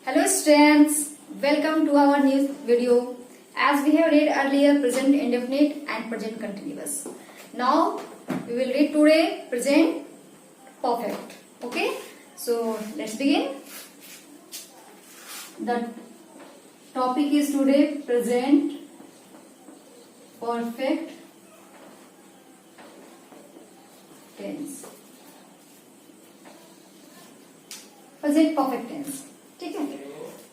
Hello students, welcome to our new video. As we have read earlier present indefinite and present continuous. Now we will read today present perfect. Okay, so let's begin. The topic is today present perfect tense. Present perfect tense. ठीक है.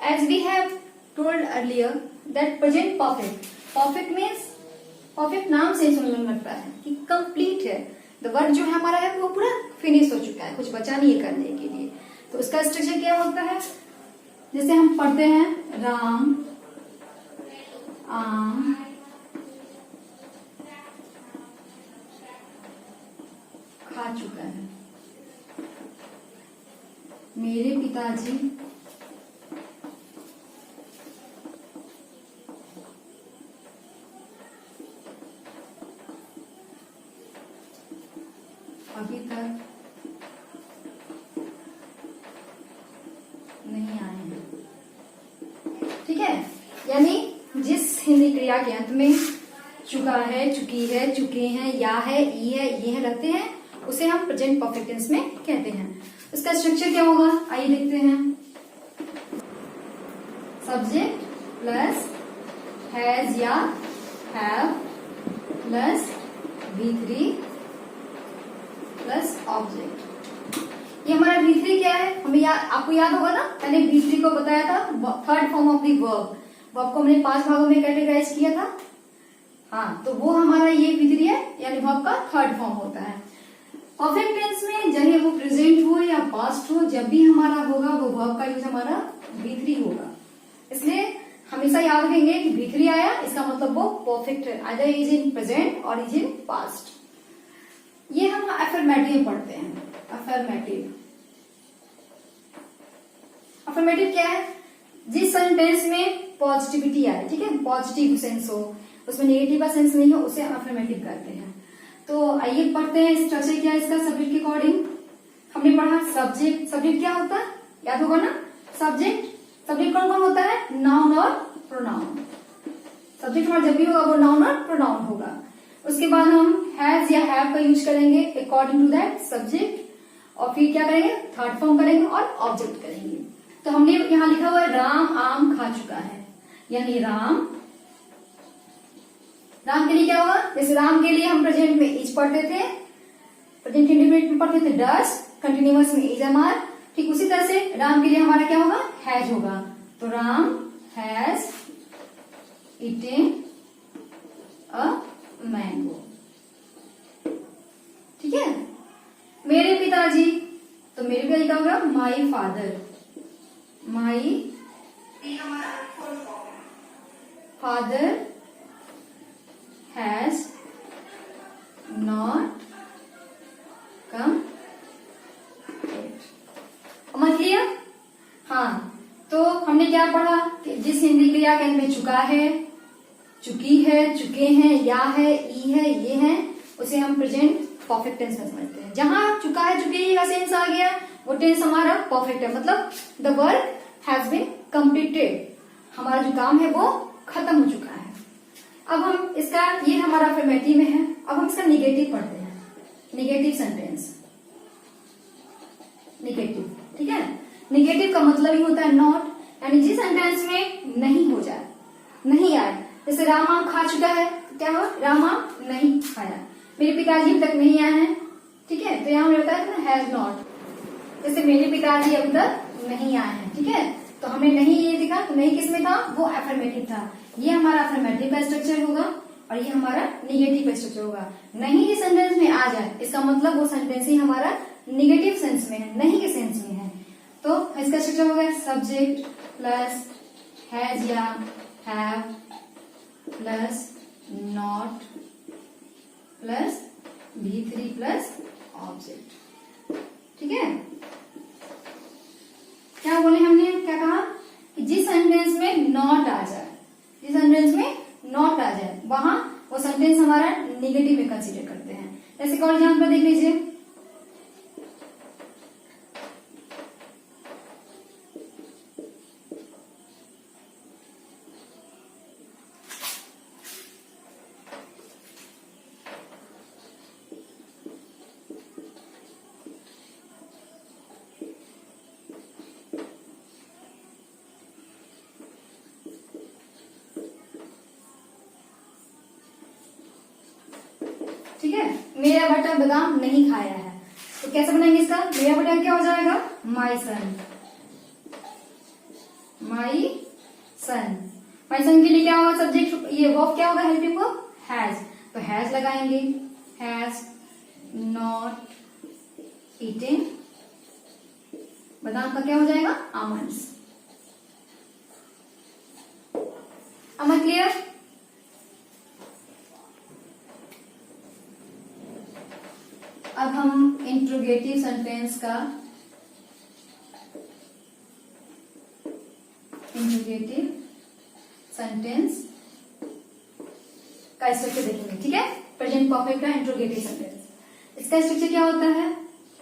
As we have told earlier that present perfect means perfect नाम से सुनने लगता है कि complete है. The work जो है हमारा है वो पूरा फिनिश हो चुका है, कुछ बचा नहीं है करने के लिए. तो उसका स्ट्रक्चर क्या होता है? जैसे हम पढ़ते हैं राम आम खा चुका है, मेरे पिताजी अभी तक नहीं आए हैं. ठीक है, यानी जिस हिंदी क्रिया के अंत में चुका है, चुकी है, चुके हैं, या है, ई है, ये है रहते हैं, उसे हम प्रेजेंट परफेक्ट टेंस में कहते हैं. उसका स्ट्रक्चर क्या होगा आइए देखते हैं. सब्जेक्ट प्लस हैज या have plus V3 plus object. ये हमारा V3 क्या है? हमें आपको याद होगा ना, मैंने V3 को बताया था third form of the verb. Verb को हमने 5 भागों में कैटेगराइज किया था. हाँ, तो वो हमारा ये V3 है, यानी वर्ब का थर्ड फॉर्म होता है. परफेक्ट टेंस में चाहे वो प्रेजेंट हो या पास्ट हो, जब भी हमारा होगा वो वर्ब का यूज हमारा V3 होगा. इसलिए हमेशा याद रखेंगे कि V3 आया इसका मतलब वो परफेक्ट है, आइदर इज इन प्रेजेंट और इज इन पास्ट. ये हम अफर्मेटिव पढ़ते हैं. अफर्मेटिव क्या है? जिस सेंटेंस में पॉजिटिविटी आए, ठीक है, पॉजिटिव सेंस हो, उसमें नेगेटिव का सेंस नहीं हो, उसे हम अफर्मेटिव करते हैं. तो आइए पढ़ते हैं स्ट्रक्चर क्या है इसका. सब्जेक्ट के अकॉर्डिंग हमने पढ़ा सब्जेक्ट क्या होता है, याद होगा ना. सब्जेक्ट कौन कौन होता है? नाउन और प्रोनाउन. सब्जेक्ट हमारा जब भी होगा वो नाउन और प्रोनाउन होगा. उसके बाद हम हैज या हैव का यूज करेंगे अकॉर्डिंग टू दैट सब्जेक्ट, और फिर क्या करेंगे, थर्ड फॉर्म करेंगे और ऑब्जेक्ट करेंगे. तो हमने यहाँ लिखा हुआ है राम आम खा चुका है, यानी राम के लिए क्या होगा? जैसे राम के लिए हम प्रेजेंट में इज पढ़ते थे, प्रेजेंट इंडेफिनिट में पढ़ते थे डस, कंटिन्यूअस में इज एम आर. ठीक उसी तरह से राम के लिए हमारा क्या होगा? हैज होगा. तो Ram has eaten a mango. ठीक है. मेरे पिताजी, तो मेरे पिताजी क्या होगा? My father. Father has not come. समझ लिया? हाँ, तो हमने क्या पढ़ा कि जिस हिंदी क्रिया के अंत में चुका है, चुकी है, चुके हैं, या है, ई है, ये है, उसे हम प्रेजेंट परफेक्ट टेंस में समझते हैं. जहां चुका है, चुके का सेंस आ गया, वो टेंस हमारा परफेक्ट है, मतलब the work has been completed, हमारा जो काम है वो खत्म हो चुका है. अब हम इसका, ये हमारा अफर्मेटिव में है. अब हम इसका निगेटिव पढ़ते हैं. Negative sentence, negative. ठीक है, निगेटिव का मतलब ही होता है नॉट, यानी जिस सेंटेंस में नहीं हो जाए, नहीं आए. जैसे रामा खा चुका है, क्या हो? रामा नहीं खाया. मेरे पिताजी अभी तक नहीं आए हैं. ठीक है, तो यहाँ होता है हैज नॉट. जैसे मेरे पिताजी अभी तक नहीं आए हैं. ठीक है, तो हमने नहीं ये दिखा, तो नहीं किस में था? वो अफर्मेटिव था. ये हमारा अफर्मेटिव का स्ट्रक्चर होगा और ये हमारा निगेटिव का स्ट्रक्चर होगा. नहीं जिस सेंटेंस में आ जाए इसका मतलब वो सेंटेंस ही हमारा निगेटिव सेंस में है, नहीं के सेंस में है. तो इसका स्ट्रक्चर होगा सब्जेक्ट प्लस हैज या have plus not plus V3 plus object. ठीक है, क्या बोले हमने, क्या कहा कि जिस सेंटेंस में नॉट आ जाए, वहां वो सेंटेंस हमारा निगेटिव में कंसीडर करते हैं. जैसे और एग्जाम्पल देख लीजिए. मेरा बेटा बादाम नहीं खाया है, तो कैसे बनाएंगे इसका? मेरा बेटा क्या हो जाएगा? माई सन। माई सन। माई सन के लिए क्या होगा सब्जेक्ट? ये वर्ब क्या होगा? Helping verb has. तो हैज लगाएंगे, हैज नॉट ईटिंग बादाम का क्या हो जाएगा? आमंड्स। Am I clear? अब हम इंट्रोगेटिव सेंटेंस का स्ट्रक्चर देखेंगे, ठीक है? प्रेजेंट परफेक्ट का इंट्रोगेटिव सेंटेंस। इसका स्ट्रक्चर क्या होता है?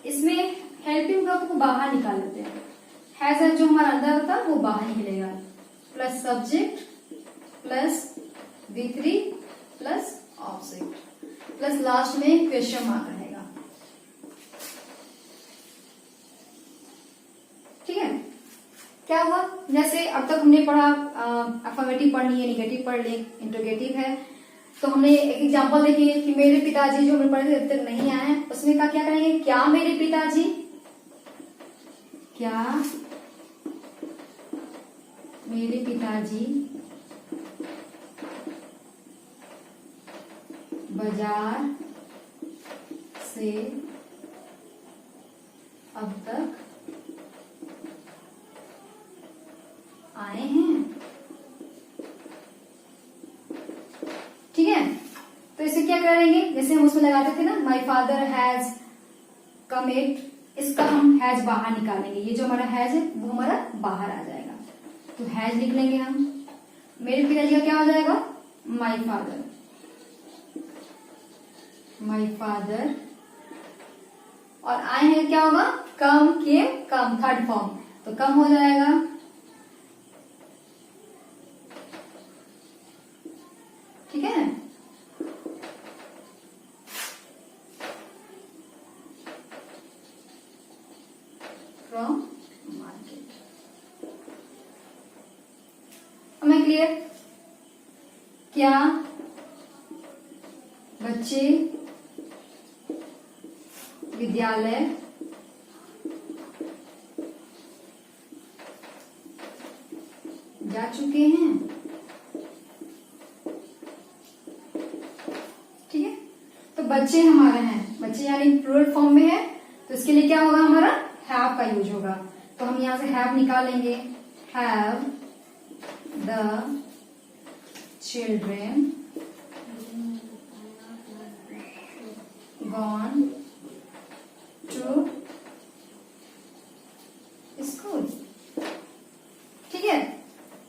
इसमें हेल्पिंग वर्ब को बाहर निकाल लेते हैं। हैज जो हमारा अंदर होता है वो बाहर निकलेगा, plus subject plus V3 plus object plus last में क्वेश्चन मार्क रहेगा, ठीक है? क्या हुआ? जैसे अब तक हमने पढ़ा अफर्मेटिव पढ़नी है, निगेटिव पढ़ ली, इंट्रोगेटिव है। तो हमने एक एग्जांपल देखी कि मेरे पिताजी जो हमने पढ़े थे अब तक नहीं आए हैं, उसमें क्या करेंगे? क्या मेरे पिताजी, क्या मेरे पिताजी बाजार से अब तक आए हैं, ठीक है? तो इसे क्या करेंगे? जैसे हम उसमें लगाते थे ना, my father has come at, इसका हम हैज बाहर निकालेंगे। ये जो हमारा हैज है वो हमारा बाहर आ जाएगा, तो हैज लिख लेंगे हम। मेरे पिताजी का क्या हो जाएगा? My father. माई फादर और आए हैं क्या होगा? कम के कम, थर्ड फॉर्म, तो कम हो जाएगा, ठीक है? From market. हमें क्लियर? क्या बच्चे विद्यालय जा चुके हैं, ठीक है? तो बच्चे हमारे हैं, बच्चे यानी प्लूरल फॉर्म में है, तो इसके लिए क्या होगा? हमारा हैव का यूज होगा। तो हम यहां से हैव निकालेंगे, have the children gone to school, ठीक है?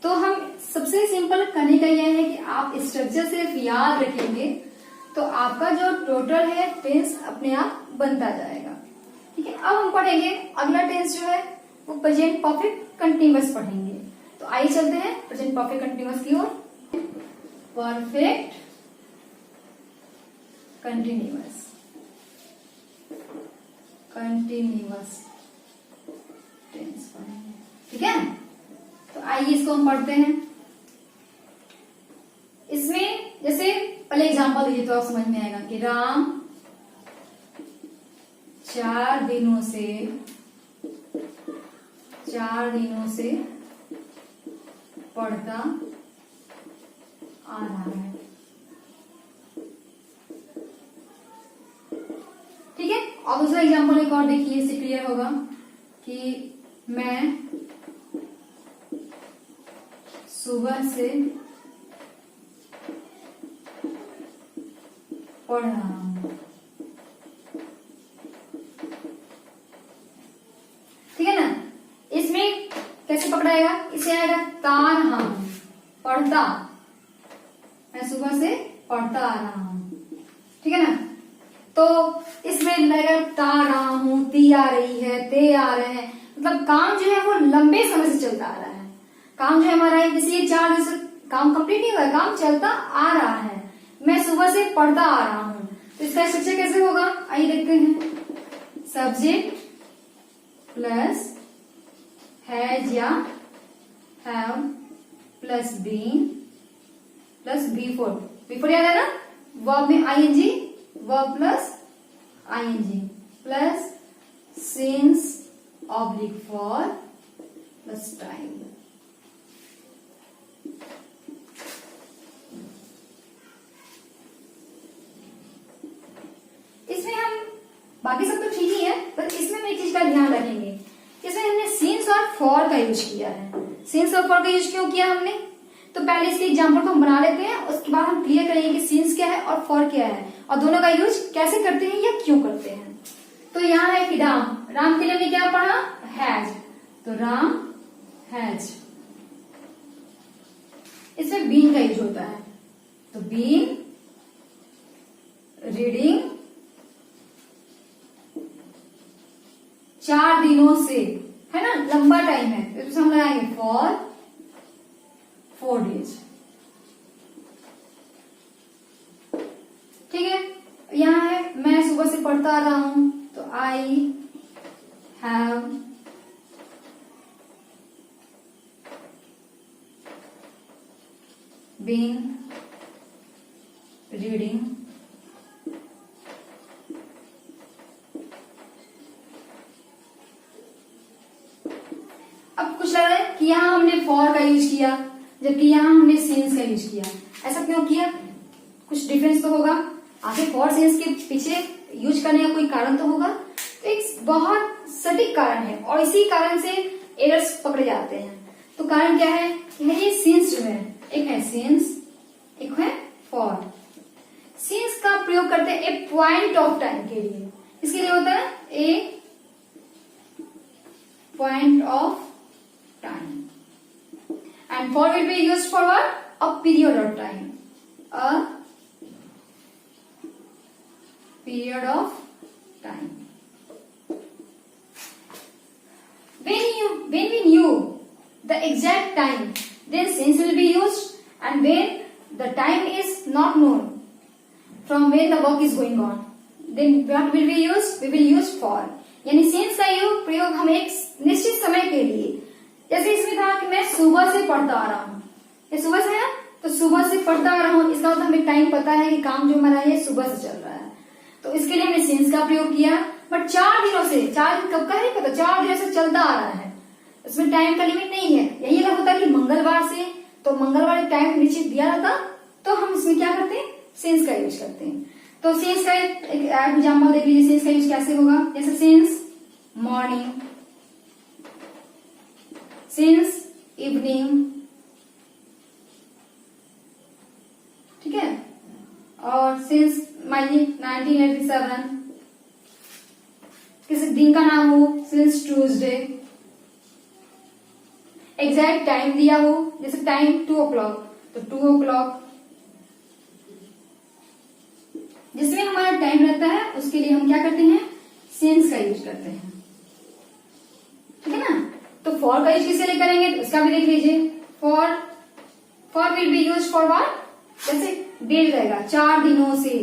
तो हम सबसे सिंपल करने का यह है कि आप स्ट्रक्चर सिर्फ याद रखेंगे तो आपका जो टोटल है टेंस अपने आप बनता जाएगा, ठीक है? अब हम पढ़ेंगे अगला टेंस जो है वो प्रेजेंट परफेक्ट कंटिन्यूअस पढ़ेंगे। तो आइए चलते हैं प्रेजेंट परफेक्ट कंटिन्यूअस की ओर। परफेक्ट कंटिन्यूअस, कंटिन्यूअस टेंस पढ़ेंगे, ठीक है? तो आइए इसको हम पढ़ते हैं। इसमें जैसे पहले एग्जांपल दीजिए तो आप समझ में आएगा कि राम 4 दिनों से पढ़ता आ रहा है, ठीक है? और दूसरा एग्जांपल एक और देखिए, इससे क्लियर होगा कि मैं सुबह से पढ़ रहा हूं, ठीक है ना? इसमें कैसे पकड़ाएगा? इसे आएगा ता रहा हूं, पढ़ता, मैं सुबह से पढ़ता आ रहा हूं, ठीक है ना? तो इसमें लगेगा ता रहा हूं, ती आ रही है, ते आ रहे हैं, मतलब काम जो है वो लंबे समय से चलता आ रहा है। काम जो है हमारा इसलिए 4 दिन से काम कंप्लीट नहीं हुआ, काम चलता आ रहा है। मैं सुबह से पढ़ता आ रहा हूं, तो इसका स्ट्रक्चर कैसे होगा? आइए देखते हैं। सब्जेक्ट प्लस हैज या हैव प्लस बीन प्लस बी4 याद है ना? वर्ब में ING, verb plus ing plus since oblique for plus time. इसमें हम बाकी सब तो ठीक ही है, पर इसमें हम एक चीज का ध्यान रखेंगे, इसमें हमने सिंस और फॉर का यूज किया है। सिंस और फॉर का यूज क्यों किया हमने, तो पहले इसके एग्जाम्पल को हम बना लेते हैं, उसके बाद हम क्लियर करेंगे कि सिंस क्या है और फॉर क्या है और दोनों का यूज कैसे करते हैं या क्यों करते हैं। तो यहाँ है कि राम, राम के लिए हमने क्या पढ़ा, हैज, तो राम हैज। इसमें बीन का यूज होता है, तो बीन रीडिंग 4 दिनों से, है ना, लंबा टाइम है, तो इसमें हम लगाएंगे फॉर 4 days। ठीक है, यहाँ है मैं सुबह से पढ़ता आ रहा हूं, तो आई हैव बीन रीडिंग अब कुछ लग रहा है कि यहाँ हमने फॉर का यूज किया जबकि यहाँ हमने सिंस का यूज किया, ऐसा क्यों किया, कुछ डिफरेंस तो होगा, आखिर फॉर सिंस के पीछे यूज करने का कोई कारण तो होगा। तो एक बहुत सटीक कारण है और इसी कारण से एरर्स पकड़े जाते हैं। तो कारण क्या है, ये सिंस जो है, एक है सिंस, एक है फॉर। सिंस का प्रयोग करते हैं ए पॉइंट ऑफ टाइम के लिए, इसके लिए होता है a point of time, and for will be used for what, a period of time, a period of time. When we knew the exact time, then since will be used, and when the time is not known from when the work is going on, then what will be used, we will use for। यानी since का प्रयोग हम एक निश्चित समय के लिए, जैसे इसमें था कि मैं सुबह से पढ़ता आ रहा हूँ, ये सुबह से है तो सुबह से पढ़ता आ रहा हूँ, इसका मतलब हमें टाइम पता है कि काम जो हमारा है सुबह से चल रहा है, तो इसके लिए हमने सिंस का प्रयोग किया। बट 4 दिनों से, 4 कब का है पता, 4 दिनों से चलता आ रहा है, इसमें टाइम का लिमिट नहीं है। यही अलग होता है कि मंगलवार से, तो मंगलवार टाइम निश्चित दिया रहता, तो हम इसमें क्या करते हैं, सिंस का यूज करते हैं। तो सिंस का एक एग्जाम्पल देख लीजिए, सिंस का यूज कैसे होगा, जैसे सिंस मॉर्निंग, सिंस इवनिंग, ठीक है, और सिंस 1987, किसी दिन का नाम हो, सिंस ट्यूसडे, एग्जैक्ट टाइम दिया हो, जैसे टाइम 2 o'clock, तो 2 o'clock, जिसमें हमारा टाइम रहता है उसके लिए हम क्या करते हैं, सिंस का यूज करते हैं, ठीक है ना। तो फॉर का यूज किसके लिए करेंगे, तो इसका भी देख लीजिए, for will be use for what, जैसे डेज रहेगा 4 दिनों से,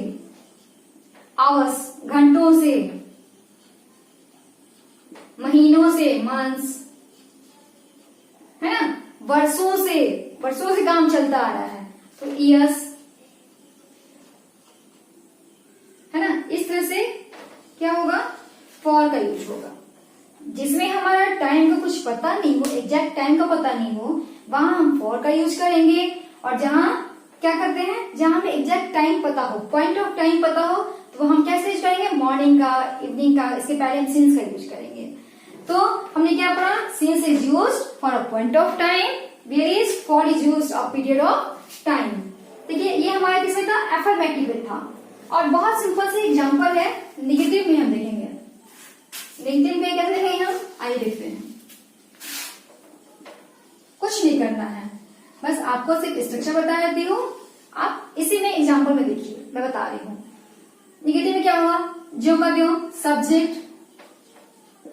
आवर्स घंटों से, महीनों से मंथ्स, है ना, वर्षों से काम चलता आ रहा है, तो ईयर्स, है ना। इस तरह से क्या होगा, फॉर का यूज होगा। जिसमें हमारा टाइम का कुछ पता नहीं हो, एग्जैक्ट टाइम का पता नहीं हो, वहां हम फॉर का यूज करेंगे, और जहां क्या करते हैं, जहां हमें एग्जैक्ट टाइम पता हो, पॉइंट ऑफ टाइम पता हो, तो हम कैसे यूज करेंगे, मॉर्निंग का, इवनिंग का, इसके पहले हम सिंस का यूज करेंगे। तो हमने क्या पढ़ा, since is used for a point of time, where is for is used a period of time. देखिए ये हमारा किसमें था, एफर्मेटिव में था। और बहुत सिंपल से एग्जांपल है, नेगेटिव में हम देखेंगे, नेगेटिव में कैसे देखेंगे हम, आइए देखते हैं। कुछ नहीं करना है, बस आपको सिर्फ स्ट्रक्चर बता देती हूँ, आप इसी में एग्जांपल में देखिए, मैं बता रही हूँ। नेगेटिव में क्या हुआ, जो का जो subject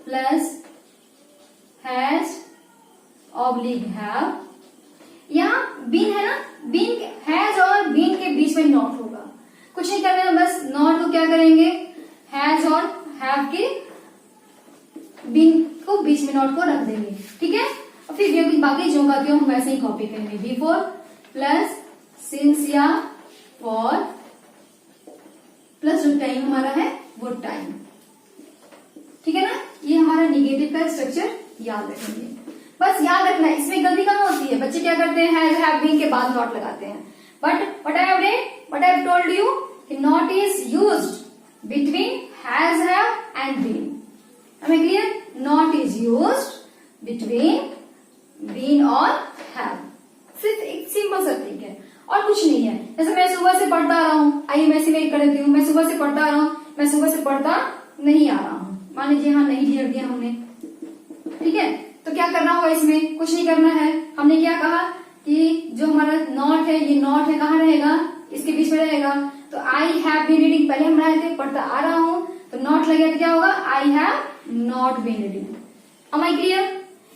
plus has oblique have, यहाँ बीन है ना, बीन हैज और बीन के बीच में नॉट होगा, कुछ नहीं करना है, बस नॉट को क्या करेंगे, हैज और हैव के बीन को बीच में नॉट को रख देंगे, ठीक है। और फिर बाकी जो का क्यों हम वैसे ही कॉपी करेंगे, बिफोर प्लस सिंस या फॉर प्लस जो टाइम हमारा है would time। ठीक है ना, ये हमारा निगेटिव का स्ट्रक्चर याद रखेंगे। बस याद रखना, इसमें गलती कहाँ होती है, बच्चे क्या करते हैं हैज हैव बीन के बाद नॉट लगाते हैं। But what I have told you कि not is used between has have and been. हमें clear, not is used between been और हैव। सिर्फ एक सिंपल सा ट्रिक है और कुछ नहीं है। जैसे मैं सुबह से पढ़ता आ रहा हूँ, आइए मैं ऐसे वेट कर देती हूँ, मैं सुबह से पढ़ता आ रहा हूँ, मैं सुबह से पढ़ता नहीं आ रहा हूँ, मान लीजिए हाँ नहीं लिख दिया हमने, ठीक है। तो क्या करना होगा, इसमें कुछ नहीं करना है। हमने क्या कहा कि जो हमारा नॉट है, ये नॉट है कहाँ रहेगा, इसके बीच में रहेगा। तो आई हैव बीन रीडिंग पहले हम बनाए थे, पढ़ता आ रहा हूँ, तो नॉट लगेगा तो क्या होगा, I have not been reading. am I clear?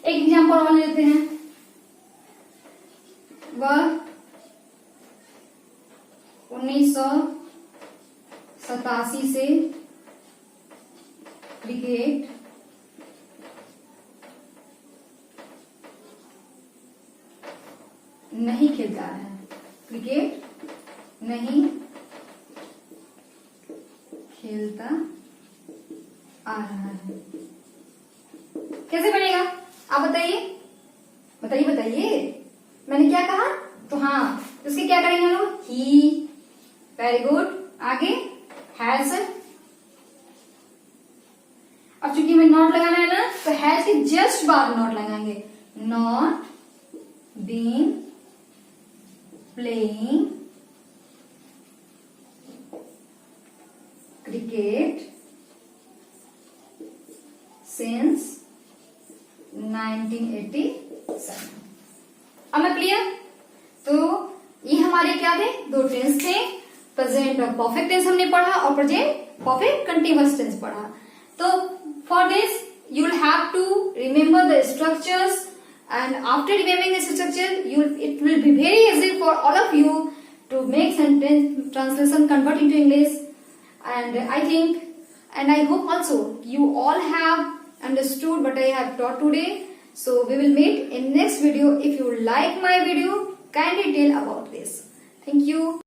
एक एग्जाम्पल और लेते हैं। वह 1987 से क्रिकेट नहीं खेलता है, क्रिकेट नहीं खेलता आ रहा है। कैसे बनेगा आप बताइए, बताइए बताइए। मैंने क्या कहा, तो हाँ उसके क्या करेंगे हम लोग, ही, वेरी गुड, आगे हैज। अब चूंकि हमें नॉट लगाना है ना, तो हैज के जस्ट बाद नॉट लगाएंगे। Not been playing cricket since 1987। अब मैं क्लियर। तो ये हमारे क्या थे, दो टेंस थे, प्रेजेंट परफेक्ट टेंस हमने पढ़ा और प्रेजेंट परफेक्ट कंटीन्यूअस टेंस पढ़ा। तो for this you will have to remember the structures, and after remembering this structure it will be very easy for all of you to make sentence translation, convert into English. And I think and I hope also you all have understood what I have taught today. So we will meet in next video. If you like my video, kindly tell about this. Thank you.